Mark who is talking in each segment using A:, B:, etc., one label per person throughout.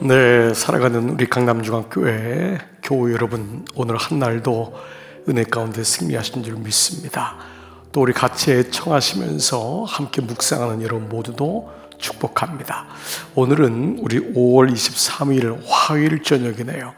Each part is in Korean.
A: 네, 살아가는 우리 강남중앙교회 교우 여러분, 오늘 한날도 은혜 가운데 승리하신 줄 믿습니다. 또 우리 같이 애청하시면서 함께 묵상하는 여러분 모두도 축복합니다. 오늘은 우리 5월 23일 화요일 저녁이네요.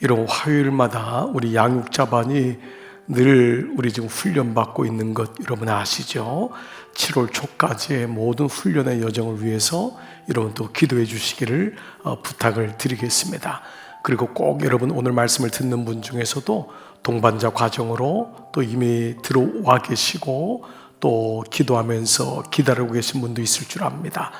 A: 이런 화요일마다 우리 양육자반이 늘 우리 지금 훈련받고 있는 것 여러분 아시죠? 7월 초까지의 모든 훈련의 여정을 위해서 여러분 또 기도해 주시기를 부탁을 드리겠습니다. 그리고 꼭 여러분 오늘 말씀을 듣는 분 중에서도 동반자 과정으로 또 이미 들어와 계시고 또 기도하면서 기다리고 계신 분도 있을 줄 압니다.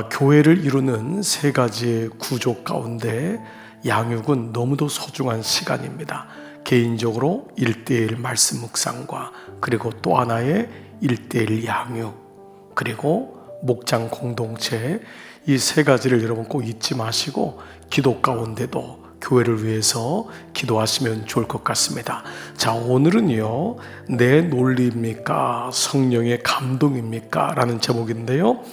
A: 교회를 이루는 세 가지의 구조 가운데 양육은 너무도 소중한 시간입니다. 개인적으로 1:1 말씀 묵상과 그리고 또 하나의 1:1 양육, 그리고 목장 공동체, 이 세 가지를 여러분 꼭 잊지 마시고 기도 가운데도 교회를 위해서 기도하시면 좋을 것 같습니다. 자, 오늘은요, 내 논리입니까? 성령의 감동입니까? 라는 제목인데요,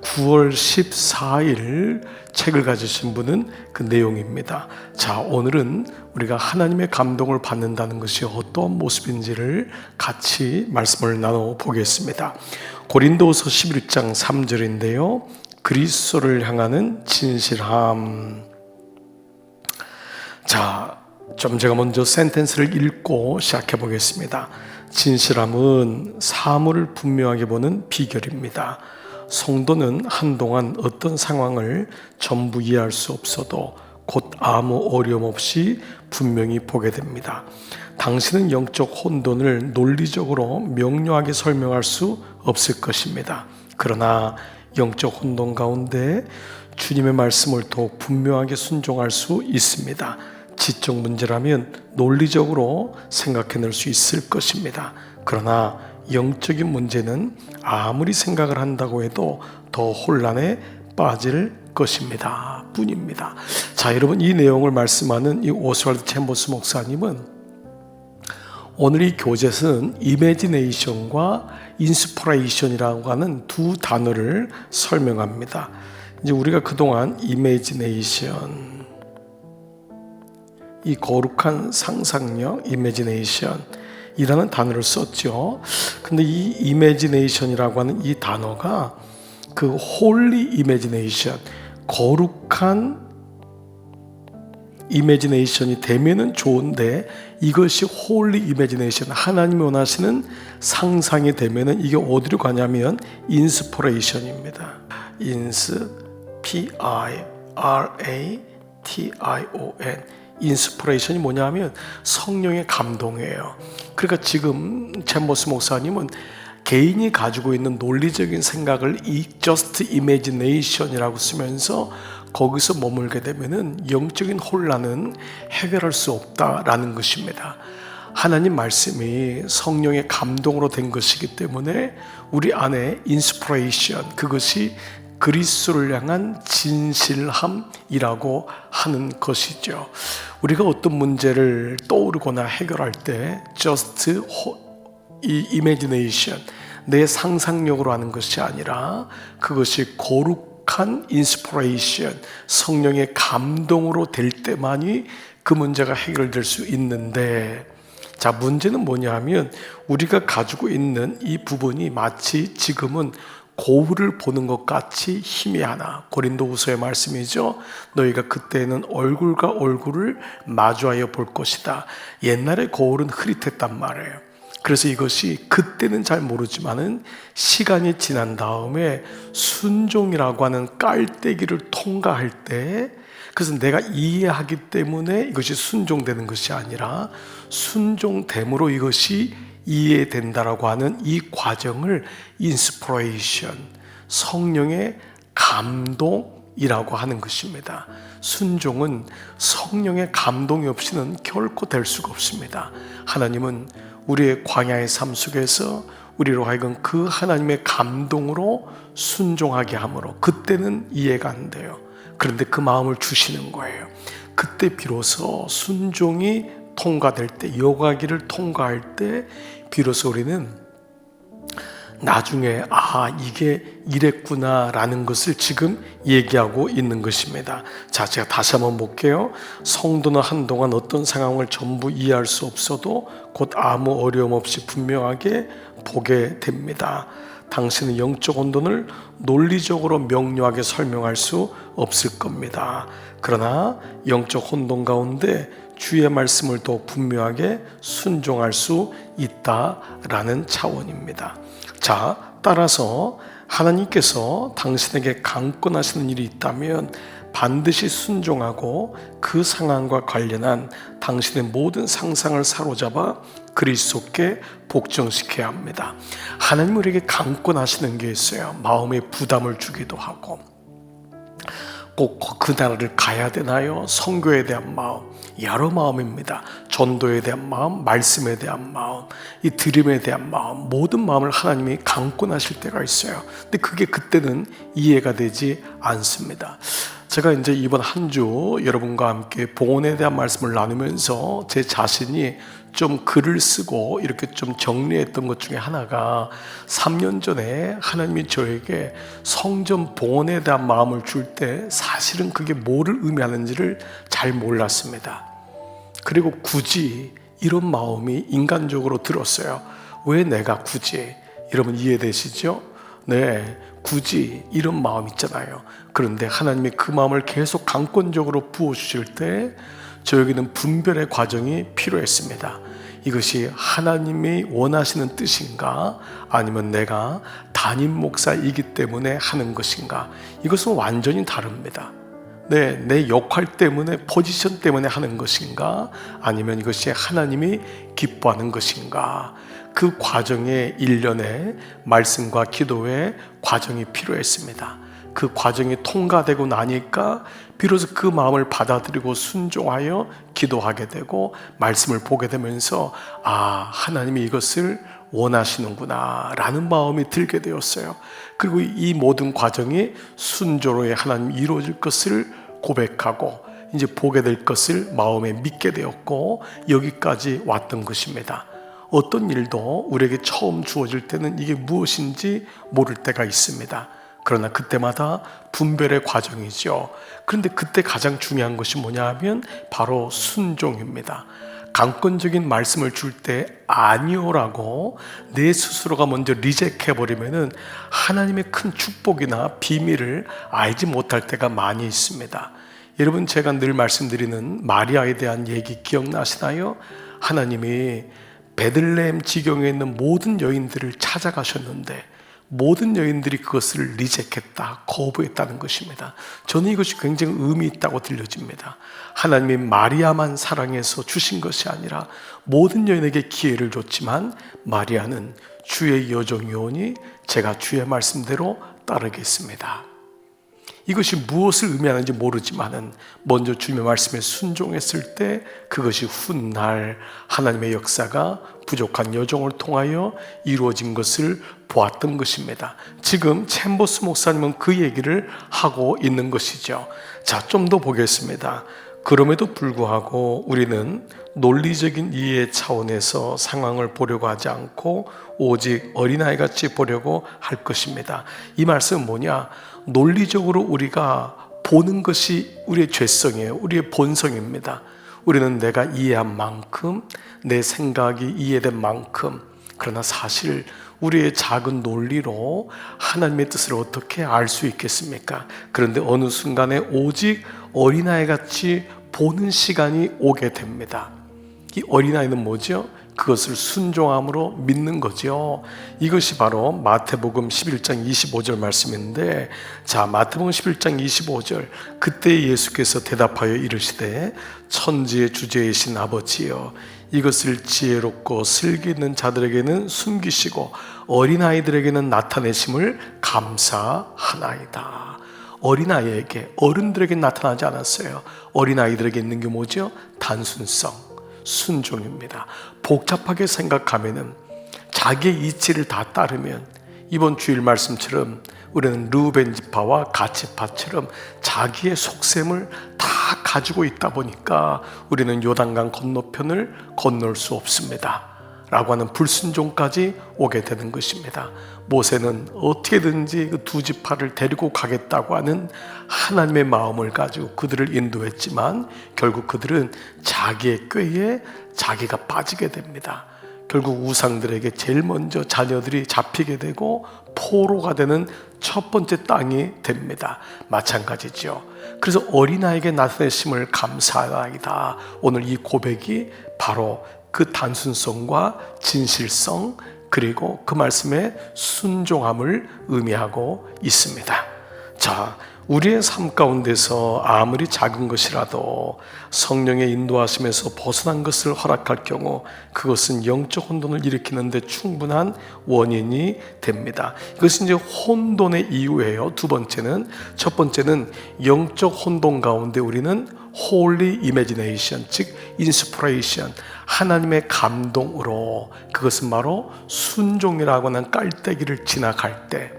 A: 9월 14일 책을 가지신 분은 그 내용입니다. 자, 오늘은 우리가 하나님의 감동을 받는다는 것이 어떤 모습인지를 같이 말씀을 나눠보겠습니다. 고린도후서 11장 3절인데요, 그리스도를 향하는 진실함. 자, 좀 제가 먼저 센텐스를 읽고 시작해 보겠습니다. 진실함은 사물을 분명하게 보는 비결입니다. 성도는 한동안 어떤 상황을 전부 이해할 수 없어도 곧 아무 어려움 없이 분명히 보게 됩니다. 당신은 영적 혼돈을 논리적으로 명료하게 설명할 수 없을 것입니다. 그러나 영적 혼돈 가운데 주님의 말씀을 더욱 분명하게 순종할 수 있습니다. 지적 문제라면 논리적으로 생각해낼 수 있을 것입니다. 그러나 영적인 문제는 아무리 생각을 한다고 해도 더 혼란에 빠질 것입니다. 뿐입니다. 자, 여러분, 이 내용을 말씀하는 이 오스왈드 챔버스 목사님은 오늘 이 교재는 이매지네이션과 인스피레이션이라고 하는 두 단어를 설명합니다. 이제 우리가 그동안 이매지네이션, 이 거룩한 상상력, 이매지네이션 이라는 단어를 썼죠. 근데 이 이매지네이션이라고 하는 이 단어가 그 홀리 이매지네이션, 거룩한 이매지네이션이 되면은 좋은데, 이것이 홀리 이매지네이션, 하나님이 원하시는 상상이 되면은 이게 어디로 가냐면 인스피레이션입니다. P-I-R-A-T-I-O-N. 인스피레이션이 뭐냐면 성령의 감동이에요. 그러니까 지금 챔버스 목사님은 개인이 가지고 있는 논리적인 생각을 just imagination이라고 쓰면서 거기서 머물게 되면은 영적인 혼란은 해결할 수 없다라는 것입니다. 하나님 말씀이 성령의 감동으로 된 것이기 때문에 우리 안에 인스피레이션, 그것이 그리스도를 향한 진실함이라고 하는 것이죠. 우리가 어떤 문제를 떠오르거나 해결할 때 just imagination, 내 상상력으로 하는 것이 아니라 그것이 거룩한 inspiration, 성령의 감동으로 될 때만이 그 문제가 해결될 수 있는데, 자, 문제는 뭐냐 하면 우리가 가지고 있는 이 부분이 마치 지금은 거울을 보는 것 같이 희미하나. 고린도후서의 말씀이죠. 너희가 그때는 얼굴과 얼굴을 마주하여 볼 것이다. 옛날에 거울은 흐릿했단 말이에요. 그래서 이것이 그때는 잘 모르지만은 시간이 지난 다음에 순종이라고 하는 깔때기를 통과할 때, 그래서 내가 이해하기 때문에 이것이 순종되는 것이 아니라 순종됨으로 이것이 이해된다라고 하는 이 과정을 인스피레이션, 성령의 감동이라고 하는 것입니다. 순종은 성령의 감동이 없이는 결코 될 수가 없습니다. 하나님은 우리의 광야의 삶 속에서 우리로 하여금 그 하나님의 감동으로 순종하게 함으로, 그때는 이해가 안 돼요. 그런데 그 마음을 주시는 거예요. 그때 비로소 순종이 통과될 때, 여과기를 통과할 때 비로소 우리는 나중에 이게 이랬구나 라는 것을 지금 얘기하고 있는 것입니다. 자, 제가 다시 한번 볼게요. 성도는 한동안 어떤 상황을 전부 이해할 수 없어도 곧 아무 어려움 없이 분명하게 보게 됩니다. 당신은 영적 혼돈을 논리적으로 명료하게 설명할 수 없을 겁니다. 그러나 영적 혼돈 가운데 주의 말씀을 더 분명하게 순종할 수 있다라는 차원입니다. 자, 따라서 하나님께서 당신에게 강권하시는 일이 있다면 반드시 순종하고 그 상황과 관련한 당신의 모든 상상을 사로잡아 그리스도께 복종시켜야 합니다. 하나님 우리에게 강권하시는 게 있어요. 마음에 부담을 주기도 하고, 꼭 그 나라를 가야 되나요? 선교에 대한 마음, 여러 마음입니다. 전도에 대한 마음, 말씀에 대한 마음, 이 드림에 대한 마음, 모든 마음을 하나님이 강권하실 때가 있어요. 근데 그게 그때는 이해가 되지 않습니다. 제가 이제 이번 한 주 여러분과 함께 봉헌에 대한 말씀을 나누면서 제 자신이 좀 글을 쓰고 이렇게 좀 정리했던 것 중에 하나가 3년 전에 하나님이 저에게 성전 봉헌에 대한 마음을 줄 때 사실은 그게 뭐를 의미하는지를 잘 몰랐습니다. 그리고 굳이 이런 마음이 인간적으로 들었어요. 왜 내가 굳이? 여러분 이해되시죠? 네, 굳이 이런 마음 있잖아요. 그런데 하나님이 그 마음을 계속 강권적으로 부어주실 때 저에게는 분별의 과정이 필요했습니다. 이것이 하나님이 원하시는 뜻인가, 아니면 내가 담임 목사이기 때문에 하는 것인가. 이것은 완전히 다릅니다. 네, 내 역할 때문에, 포지션 때문에 하는 것인가, 아니면 이것이 하나님이 기뻐하는 것인가. 그 과정의 일련의 말씀과 기도의 과정이 필요했습니다. 그 과정이 통과되고 나니까 비로소 그 마음을 받아들이고 순종하여 기도하게 되고 말씀을 보게 되면서 하나님이 이것을 원하시는구나 라는 마음이 들게 되었어요. 그리고 이 모든 과정이 순조로이 하나님이 이루어질 것을 고백하고 이제 보게 될 것을 마음에 믿게 되었고 여기까지 왔던 것입니다. 어떤 일도 우리에게 처음 주어질 때는 이게 무엇인지 모를 때가 있습니다. 그러나 그때마다 분별의 과정이죠. 그런데 그때 가장 중요한 것이 뭐냐 하면 바로 순종입니다. 강권적인 말씀을 줄 때 아니오라고 내 스스로가 먼저 리젝해버리면 하나님의 큰 축복이나 비밀을 알지 못할 때가 많이 있습니다. 여러분, 제가 늘 말씀드리는 마리아에 대한 얘기 기억나시나요? 하나님이 베들레헴 지경에 있는 모든 여인들을 찾아가셨는데 모든 여인들이 그것을 리젝했다, 거부했다는 것입니다. 저는 이것이 굉장히 의미 있다고 들려집니다. 하나님이 마리아만 사랑해서 주신 것이 아니라 모든 여인에게 기회를 줬지만 마리아는 주의 여종이오니 제가 주의 말씀대로 따르겠습니다. 이것이 무엇을 의미하는지 모르지만은 먼저 주님의 말씀에 순종했을 때 그것이 훗날 하나님의 역사가 부족한 여종을 통하여 이루어진 것을 보았던 것입니다. 지금 챔버스 목사님은 그 얘기를 하고 있는 것이죠. 자, 좀 더 보겠습니다. 그럼에도 불구하고 우리는 논리적인 이해 차원에서 상황을 보려고 하지 않고 오직 어린아이같이 보려고 할 것입니다. 이 말씀은 뭐냐? 논리적으로 우리가 보는 것이 우리의 죄성이에요. 우리의 본성입니다. 우리는 내가 이해한 만큼, 내 생각이 이해된 만큼, 그러나 사실 우리의 작은 논리로 하나님의 뜻을 어떻게 알 수 있겠습니까? 그런데 어느 순간에 오직 어린아이같이 보는 시간이 오게 됩니다. 이 어린아이는 뭐죠? 그것을 순종함으로 믿는 거죠. 이것이 바로 마태복음 11장 25절 말씀인데, 자, 마태복음 11장 25절, 그때 예수께서 대답하여 이르시되 천지의 주제이신 아버지여, 이것을 지혜롭고 슬기 있는 자들에게는 숨기시고 어린아이들에게는 나타내심을 감사하나이다. 어린아이에게, 어른들에게 나타나지 않았어요. 어린아이들에게 있는 게 뭐죠? 단순성, 순종입니다. 복잡하게 생각하면은, 자기의 이치를 다 따르면, 이번 주일 말씀처럼 우리는 르우벤 지파와 갓 지파처럼 자기의 속셈을 다 가지고 있다 보니까 우리는 요단강 건너편을 건널 수 없습니다 라고 하는 불순종까지 오게 되는 것입니다. 모세는 어떻게든지 그 두 지파를 데리고 가겠다고 하는 하나님의 마음을 가지고 그들을 인도했지만 결국 그들은 자기의 꾀에 자기가 빠지게 됩니다. 결국 우상들에게 제일 먼저 자녀들이 잡히게 되고 포로가 되는 첫 번째 땅이 됩니다. 마찬가지죠. 그래서 어린아이에게 나타내심을 감사하나이다. 오늘 이 고백이 바로 그 단순성과 진실성 그리고 그 말씀의 순종함을 의미하고 있습니다. 자, 우리의 삶 가운데서 아무리 작은 것이라도 성령의 인도하심에서 벗어난 것을 허락할 경우 그것은 영적 혼돈을 일으키는 데 충분한 원인이 됩니다. 이것은 이제 혼돈의 이유예요. 두 번째는, 첫 번째는 영적 혼돈 가운데 우리는 Holy Imagination, 즉 인스피레이션, 하나님의 감동으로, 그것은 바로 순종이라고 하는 깔때기를 지나갈 때,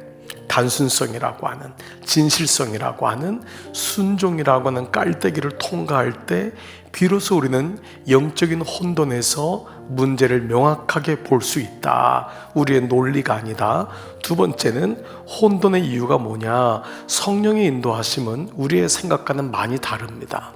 A: 단순성이라고 하는, 진실성이라고 하는, 순종이라고 하는 깔때기를 통과할 때 비로소 우리는 영적인 혼돈에서 문제를 명확하게 볼 수 있다. 우리의 논리가 아니다. 두 번째는 혼돈의 이유가 뭐냐? 성령의 인도하심은 우리의 생각과는 많이 다릅니다.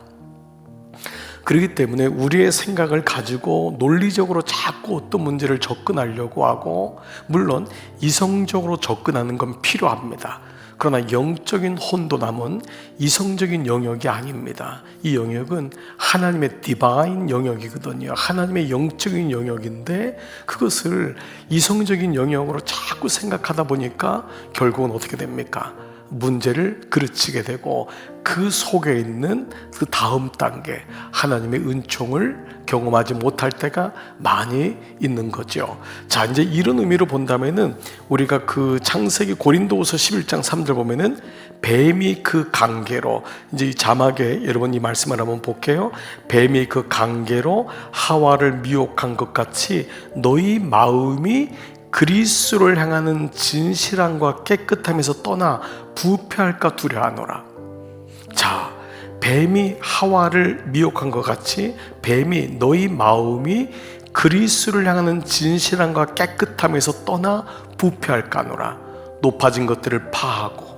A: 그렇기 때문에 우리의 생각을 가지고 논리적으로 자꾸 어떤 문제를 접근하려고 하고, 물론 이성적으로 접근하는 건 필요합니다. 그러나 영적인 혼돈함은 이성적인 영역이 아닙니다. 이 영역은 하나님의 디바인 영역이거든요. 하나님의 영적인 영역인데 그것을 이성적인 영역으로 자꾸 생각하다 보니까 결국은 어떻게 됩니까? 문제를 그르치게 되고 그 속에 있는 그 다음 단계 하나님의 은총을 경험하지 못할 때가 많이 있는 거죠. 자, 이제 이런 의미로 본다면은 우리가 그 창세기 고린도후서 11장 3절 보면은 뱀이 그 관계로, 이제 이 자막에 여러분 이 말씀을 한번 볼게요. 뱀이 그 관계로 하와를 미혹한 것 같이 너희 마음이 그리스도를 향하는 진실함과 깨끗함에서 떠나 부패할까 두려워하노라. 자, 뱀이 하와를 미혹한 것 같이 뱀이 너희 마음이 그리스도를 향하는 진실함과 깨끗함에서 떠나 부패할까 하노라. 높아진 것들을 파하고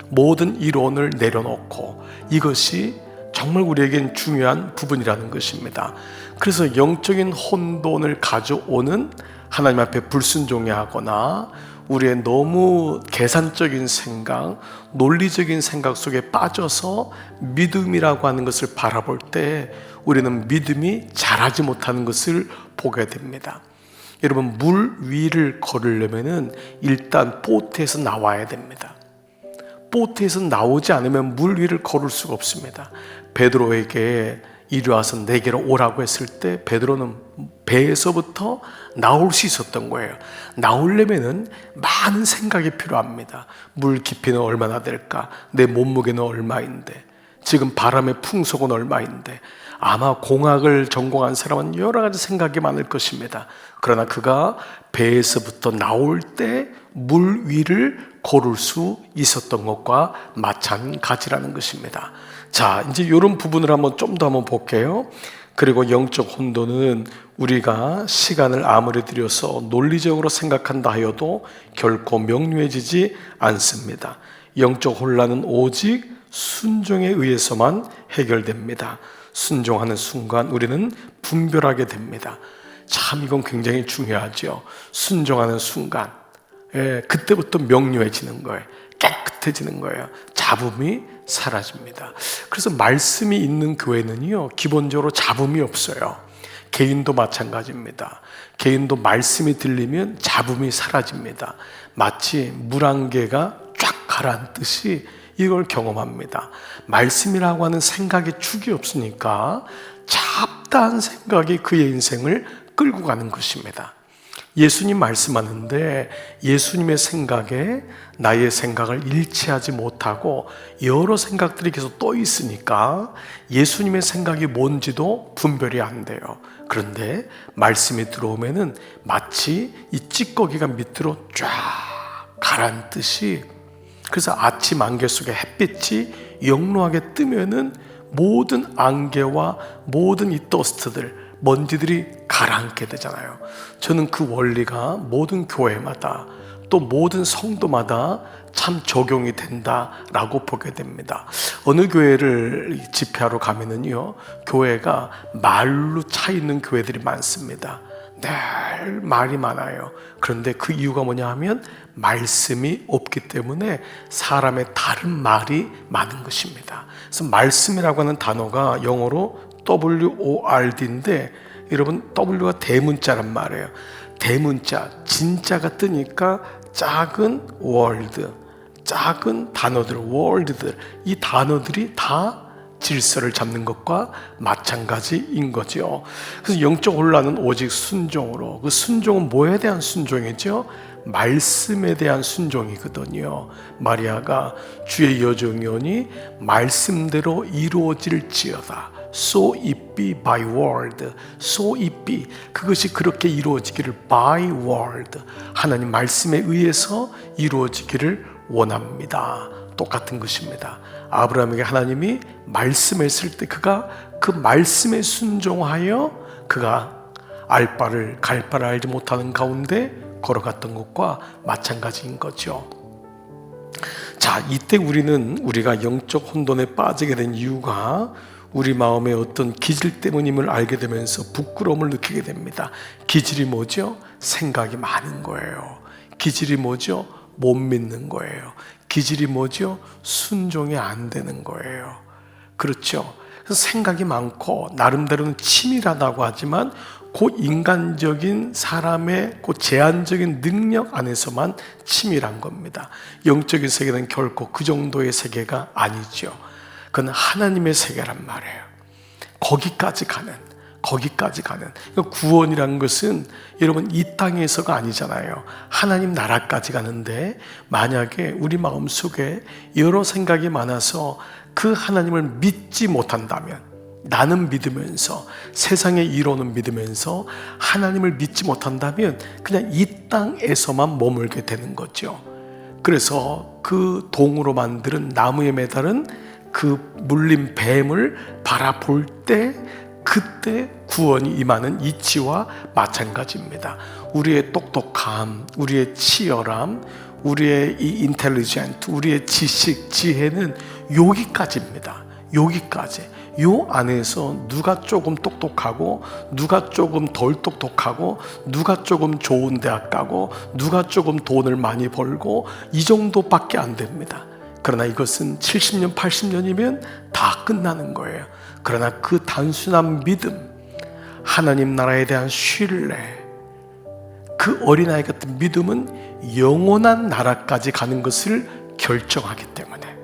A: 모든 이론을 내려놓고, 이것이 정말 우리에겐 중요한 부분이라는 것입니다. 그래서 영적인 혼돈을 가져오는 하나님 앞에 불순종해 하거나 우리의 너무 계산적인 생각, 논리적인 생각 속에 빠져서 믿음이라고 하는 것을 바라볼 때 우리는 믿음이 자라지 못하는 것을 보게 됩니다. 여러분, 물 위를 걸으려면 일단 보트에서 나와야 됩니다. 보트에서 나오지 않으면 물 위를 걸을 수가 없습니다. 베드로에게 이리 와서 내게로 오라고 했을 때 베드로는 배에서부터 나올 수 있었던 거예요. 나오려면은 많은 생각이 필요합니다. 물 깊이는 얼마나 될까? 내 몸무게는 얼마인데? 지금 바람의 풍속은 얼마인데? 아마 공학을 전공한 사람은 여러 가지 생각이 많을 것입니다. 그러나 그가 배에서부터 나올 때 물 위를 걸을 수 있었던 것과 마찬가지라는 것입니다. 자, 이제 이런 부분을 좀 더 한번 볼게요. 그리고 영적 혼돈은 우리가 시간을 아무리 들여서 논리적으로 생각한다 하여도 결코 명료해지지 않습니다. 영적 혼란은 오직 순종에 의해서만 해결됩니다. 순종하는 순간 우리는 분별하게 됩니다. 참 이건 굉장히 중요하죠. 순종하는 순간, 그때부터 명료해지는 거예요. 깨끗해지는 거예요. 잡음이 사라집니다. 그래서 말씀이 있는 교회는요, 기본적으로 잡음이 없어요. 개인도 마찬가지입니다. 개인도 말씀이 들리면 잡음이 사라집니다. 마치 물 한 개가 쫙 가라앉듯이 이걸 경험합니다. 말씀이라고 하는 생각에 축이 없으니까 잡다한 생각이 그의 인생을 끌고 가는 것입니다. 예수님 말씀하는데 예수님의 생각에 나의 생각을 일치하지 못하고 여러 생각들이 계속 떠 있으니까 예수님의 생각이 뭔지도 분별이 안 돼요. 그런데 말씀이 들어오면은 마치 이 찌꺼기가 밑으로 쫙 가라앉듯이, 그래서 아침 안개 속에 햇빛이 영롱하게 뜨면은 모든 안개와 모든 이 더스트들, 먼지들이 가라앉게 되잖아요. 저는 그 원리가 모든 교회마다 또 모든 성도마다 참 적용이 된다라고 보게 됩니다. 어느 교회를 집회하러 가면은요, 교회가 말로 차 있는 교회들이 많습니다. 늘 말이 많아요. 그런데 그 이유가 뭐냐 하면 말씀이 없기 때문에 사람의 다른 말이 많은 것입니다. 그래서 말씀이라고 하는 단어가 영어로 WORD인데, 여러분, W가 대문자란 말이에요. 대문자, 진짜가 뜨니까 작은 월드, 작은 단어들, 월드들, 이 단어들이 다 질서를 잡는 것과 마찬가지인 거죠. 그래서 영적 혼란은 오직 순종으로, 그 순종은 뭐에 대한 순종이죠? 말씀에 대한 순종이거든요. 마리아가 주의 여정이오니 말씀대로 이루어질지어다. So it be by word. So it be. 그것이 그렇게 이루어지기를 by word. 하나님 말씀에 의해서 이루어지기를 원합니다. 똑같은 것입니다. 아브라함에게 하나님이 말씀했을 때 그가 그 말씀에 순종하여 그가 알 바를 갈 바를 알지 못하는 가운데 걸어갔던 것과 마찬가지인 거죠. 자, 이때 우리가 영적 혼돈에 빠지게 된 이유가 우리 마음에 어떤 기질 때문임을 알게 되면서 부끄러움을 느끼게 됩니다. 기질이 뭐죠? 생각이 많은 거예요. 기질이 뭐죠? 못 믿는 거예요. 기질이 뭐죠? 순종이 안 되는 거예요. 그렇죠? 그래서 생각이 많고 나름대로는 치밀하다고 하지만 그 인간적인 사람의 그 제한적인 능력 안에서만 치밀한 겁니다. 영적인 세계는 결코 그 정도의 세계가 아니죠. 그건 하나님의 세계란 말이에요. 거기까지 가는. 그러니까 구원이라는 것은 여러분 이 땅에서가 아니잖아요. 하나님 나라까지 가는데, 만약에 우리 마음속에 여러 생각이 많아서 그 하나님을 믿지 못한다면, 나는 믿으면서 세상의 이론은 믿으면서 하나님을 믿지 못한다면 그냥 이 땅에서만 머물게 되는 거죠. 그래서 그 동으로 만든 나무에 매달은 그 물린 뱀을 바라볼 때, 그때 구원이 임하는 이치와 마찬가지입니다. 우리의 똑똑함, 우리의 치열함, 우리의 이 인텔리전트, 우리의 지식, 지혜는 여기까지입니다. 여기까지. 요 안에서 누가 조금 똑똑하고 누가 조금 덜 똑똑하고 누가 조금 좋은 대학 가고 누가 조금 돈을 많이 벌고 이 정도밖에 안 됩니다. 그러나 이것은 70년, 80년이면 다 끝나는 거예요. 그러나 그 단순한 믿음, 하나님 나라에 대한 신뢰, 그 어린아이 같은 믿음은 영원한 나라까지 가는 것을 결정하기 때문에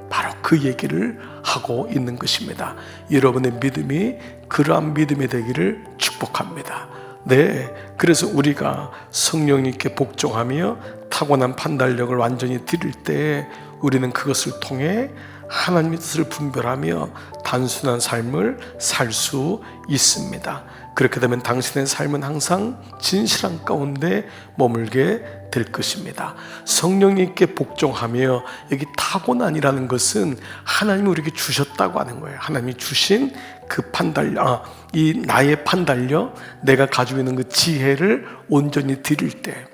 A: 바로 그 얘기를 하고 있는 것입니다. 여러분의 믿음이 그러한 믿음이 되기를 축복합니다. 네, 그래서 우리가 성령님께 복종하며 타고난 판단력을 완전히 드릴 때 우리는 그것을 통해 하나님의 뜻을 분별하며 단순한 삶을 살 수 있습니다. 그렇게 되면 당신의 삶은 항상 진실한 가운데 머물게 될 것입니다. 성령님께 복종하며, 여기 타고난이라는 것은 하나님이 우리에게 주셨다고 하는 거예요. 하나님이 주신 그 판단력, 이 나의 판단력, 내가 가지고 있는 그 지혜를 온전히 드릴 때,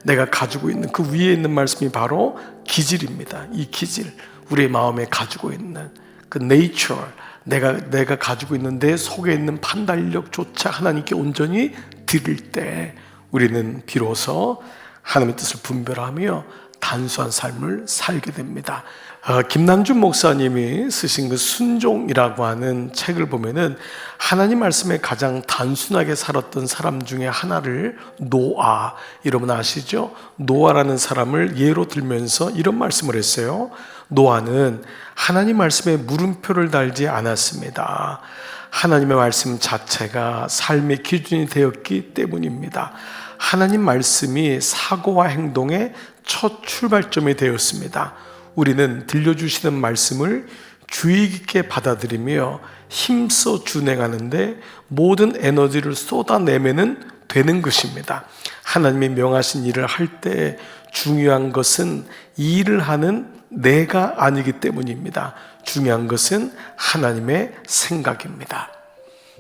A: 내가 가지고 있는 그 위에 있는 말씀이 바로 기질입니다. 이 기질, 우리의 마음에 가지고 있는 그 네이처, 내가 가지고 있는 내 속에 있는 판단력조차 하나님께 온전히 드릴 때 우리는 비로소 하나님의 뜻을 분별하며 단순한 삶을 살게 됩니다. 김남준 목사님이 쓰신 그 순종이라고 하는 책을 보면은 하나님 말씀에 가장 단순하게 살았던 사람 중에 하나를 노아, 여러분 아시죠? 노아라는 사람을 예로 들면서 이런 말씀을 했어요. 노아는 하나님 말씀에 물음표를 달지 않았습니다. 하나님의 말씀 자체가 삶의 기준이 되었기 때문입니다. 하나님 말씀이 사고와 행동의 첫 출발점이 되었습니다. 우리는 들려주시는 말씀을 주의 깊게 받아들이며 힘써 준행하는데 모든 에너지를 쏟아내면 되는 것입니다. 하나님이 명하신 일을 할 때 중요한 것은 이 일을 하는 내가 아니기 때문입니다. 중요한 것은 하나님의 생각입니다.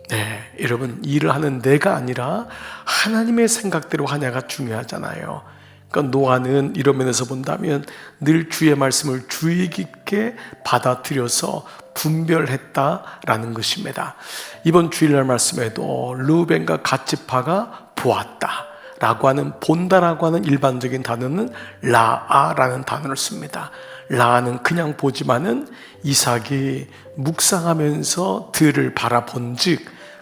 A: 네, 여러분, 일을 하는 내가 아니라 하나님의 생각대로 하냐가 중요하잖아요. 그러니까 노아는 이런 면에서 본다면 늘 주의 말씀을 주의 깊게 받아들여서 분별했다라는 것입니다. 이번 주일날 말씀에도 르우벤과 갓지파가 보았다 라고 하는, 본다라고 하는 일반적인 단어는 라아라는 단어를 씁니다. 라아는 그냥 보지만은 이삭이 묵상하면서 들을 바라본 즉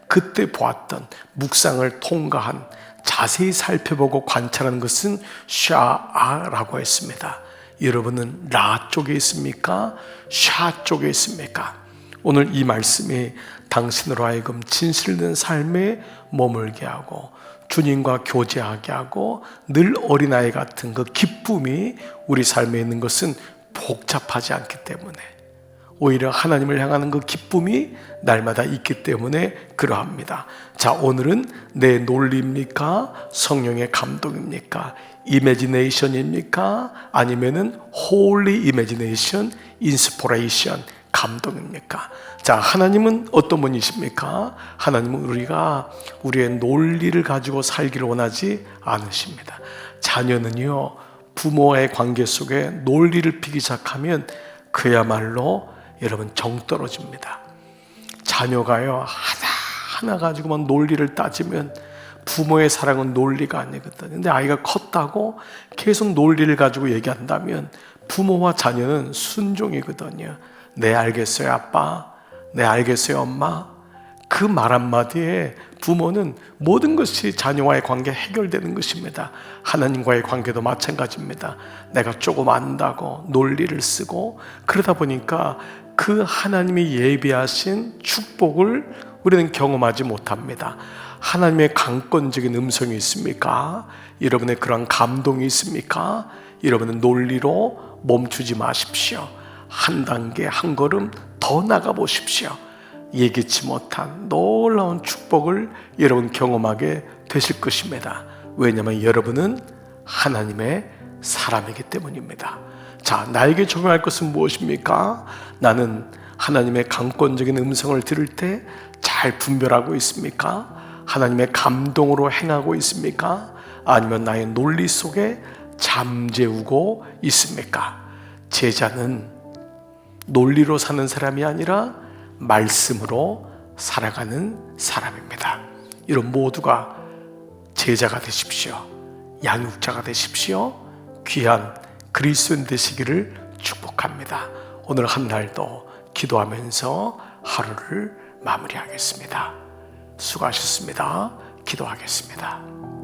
A: 그때 보았던, 묵상을 통과한, 자세히 살펴보고 관찰하는 것은 샤아라고 했습니다. 여러분은 라 쪽에 있습니까? 샤 쪽에 있습니까? 오늘 이 말씀이 당신으로 하여금 진실된 삶에 머물게 하고 주님과 교제하게 하고 늘 어린아이 같은 그 기쁨이 우리 삶에 있는 것은 복잡하지 않기 때문에, 오히려 하나님을 향하는 그 기쁨이 날마다 있기 때문에 그러합니다. 자, 오늘은 내 논리입니까? 성령의 감동입니까? 이매지네이션입니까? 아니면은 홀리 이매지네이션, 인스포레이션, 감동입니까? 자, 하나님은 어떤 분이십니까? 하나님은 우리가 우리의 논리를 가지고 살기를 원하지 않으십니다. 자녀는요, 부모와의 관계 속에 논리를 피기 시작하면 그야말로 여러분 정 떨어집니다. 자녀가요, 하나 가지고만 논리를 따지면 부모의 사랑은 논리가 아니거든요. 근데 아이가 컸다고 계속 논리를 가지고 얘기한다면 부모와 자녀는 순종이거든요. 네, 알겠어요 아빠, 네, 알겠어요 엄마. 그 말 한마디에 부모는 모든 것이 자녀와의 관계 해결되는 것입니다. 하나님과의 관계도 마찬가지입니다. 내가 조금 안다고 논리를 쓰고 그러다 보니까 그 하나님이 예비하신 축복을 우리는 경험하지 못합니다. 하나님의 강권적인 음성이 있습니까? 여러분의 그런 감동이 있습니까? 여러분은 논리로 멈추지 마십시오. 한 단계 한 걸음 더 나가 보십시오. 예기치 못한 놀라운 축복을 여러분 경험하게 되실 것입니다. 왜냐하면 여러분은 하나님의 사람이기 때문입니다. 자, 나에게 적용할 것은 무엇입니까? 나는 하나님의 강권적인 음성을 들을 때 잘 분별하고 있습니까? 하나님의 감동으로 행하고 있습니까? 아니면 나의 논리 속에 잠재우고 있습니까? 제자는 논리로 사는 사람이 아니라 말씀으로 살아가는 사람입니다. 여러분 모두가 제자가 되십시오. 양육자가 되십시오. 귀한 그리스도인 되시기를 축복합니다. 오늘 한 날도 기도하면서 하루를 마무리하겠습니다. 수고하셨습니다. 기도하겠습니다.